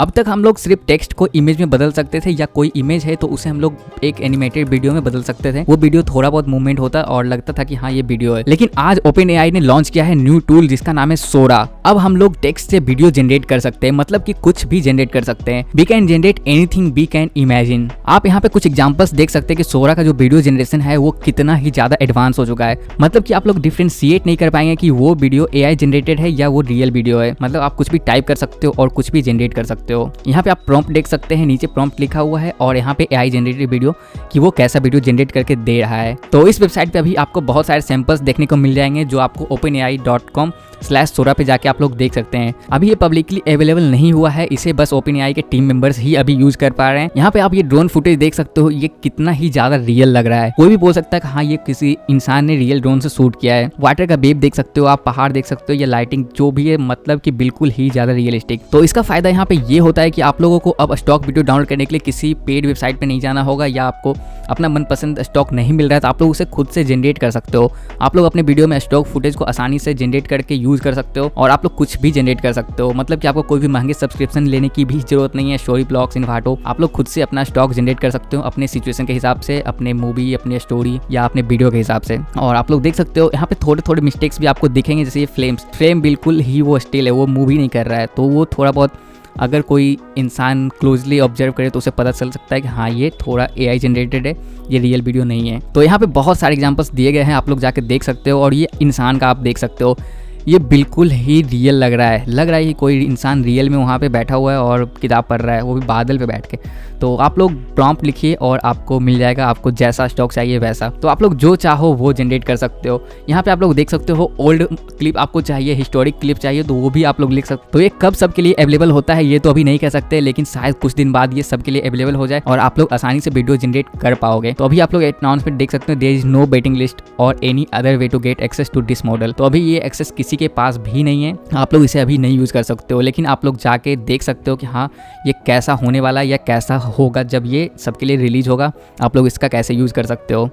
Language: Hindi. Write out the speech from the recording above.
अब तक हम लोग सिर्फ टेक्स्ट को इमेज में बदल सकते थे, या कोई इमेज है तो उसे हम लोग एक एनिमेटेड वीडियो में बदल सकते थे। वो वीडियो थोड़ा बहुत मूवमेंट होता और लगता था कि हाँ ये वीडियो है। लेकिन आज OpenAI ने लॉन्च किया है न्यू टूल जिसका नाम है सोरा। अब हम लोग टेक्स्ट से वीडियो जनरेट कर सकते हैं, मतलब कि कुछ भी जनरेट कर सकते हैं। We can generate anything we can imagine. आप यहाँ पे कुछ एग्जांपल्स देख सकते हैं कि सोरा का जो वीडियो जनरेशन है वो कितना ही ज्यादा एडवांस हो चुका है। मतलब कि आप लोग डिफरेंशिएट नहीं कर पाएंगे कि वो वीडियो AI जनरेटेड है या वो रियल वीडियो है। मतलब आप कुछ भी टाइप कर सकते हो और कुछ भी जनरेट कर सकते हो। यहाँ पे आप प्रॉम्प्ट देख सकते हैं, नीचे प्रॉम्प्ट लिखा हुआ है और यहाँ पे AI जनरेटेड वीडियो कि वो कैसा वीडियो जनरेट करके दे रहा है। तो इस वेबसाइट पे अभी आपको बहुत सारे सैंपल्स देखने को मिल जाएंगे जो आपको openai.com/sora पे जाके आप लोग देख सकते हैं। अभी ये पब्लिकली अवेलेबल नहीं हुआ है, इसे बस OpenAI के टीम मेंबर्स ही अभी यूज कर पा रहे हैं। यहाँ पे आप ये ड्रोन फुटेज देख सकते हो, ये कितना ही ज्यादा रियल लग रहा है। कोई भी बोल सकता है कि हाँ ये किसी इंसान ने रियल ड्रोन से शूट किया है। वाटर का वेव देख सकते हो आप, पहाड़ देख सकते हो, या लाइटिंग जो भी है, मतलब कि बिल्कुल ही ज्यादा रियलिस्टिक। तो इसका फायदा यहाँ पे ये होता है कि आप लोगों को अब स्टॉक वीडियो डाउनलोड करने के लिए किसी पेड वेबसाइट पे नहीं जाना होगा, या आपको अपना मनपसंद स्टॉक नहीं मिल रहा है तो आप लोग उसे खुद से जनरेट कर सकते हो। आप लोग अपने वीडियो में स्टॉक फुटेज को आसानी से जनरेट करके यूज कर सकते हो और आप लोग कुछ भी जनरेट कर सकते हो। मतलब कि आपको कोई भी महंगे सब्सक्रिप्शन लेने की भी जरूरत नहीं है। स्टोरी ब्लॉग्स, इन्वाटो, आप लोग खुद से अपना स्टॉक जनरेट कर सकते हो अपने सिचुएशन के हिसाब से, अपने मूवी, अपने स्टोरी या अपने वीडियो के हिसाब से। और आप लोग देख सकते हो यहाँ पे थोड़े थोड़े मिस्टेक्स भी आपको दिखेंगे, जैसे ये फ्रेम बिल्कुल ही वो स्टिल है, वो मूवी नहीं कर रहा है। तो वो थोड़ा बहुत अगर कोई इंसान क्लोजली ऑब्जर्व करे तो उसे पता चल सकता है कि हाँ ये थोड़ा AI जनरेटेड है, ये रियल वीडियो नहीं है। तो यहाँ पे बहुत सारे एग्जांपल्स दिए गए हैं, आप लोग जाके देख सकते हो। और ये इंसान का आप देख सकते हो, ये बिल्कुल ही रियल लग रहा है कि कोई इंसान रियल में वहाँ पे बैठा हुआ है और किताब पढ़ रहा है, वो भी बादल पे बैठ के। तो आप लोग प्रॉम्प्ट लिखिए और आपको मिल जाएगा, आपको जैसा स्टॉक चाहिए वैसा। तो आप लोग जो चाहो वो जनरेट कर सकते हो। यहाँ पे आप लोग देख सकते हो ओल्ड क्लिप आपको चाहिए, हिस्टोरिक क्लिप चाहिए तो वो भी आप लोग लिख सकते हो। तो ये कब सबके लिए अवेलेबल होता है ये तो अभी नहीं कह सकते, लेकिन शायद कुछ दिन बाद ये सबके लिए अवेलेबल हो जाए और आप लोग आसानी से वीडियो जनरेट कर पाओगे। तो अभी आप लोग अनाउंसमेंट देख सकते हो, there is no waiting list और any other way to get access to this model. तो अभी ये एक्सेस किसी के पास भी नहीं है, आप लोग इसे अभी नहीं यूज कर सकते हो। लेकिन आप लोग जाके देख सकते हो कि हाँ ये कैसा होने वाला है या कैसा होगा जब ये सबके लिए रिलीज होगा, आप लोग इसका कैसे यूज कर सकते हो।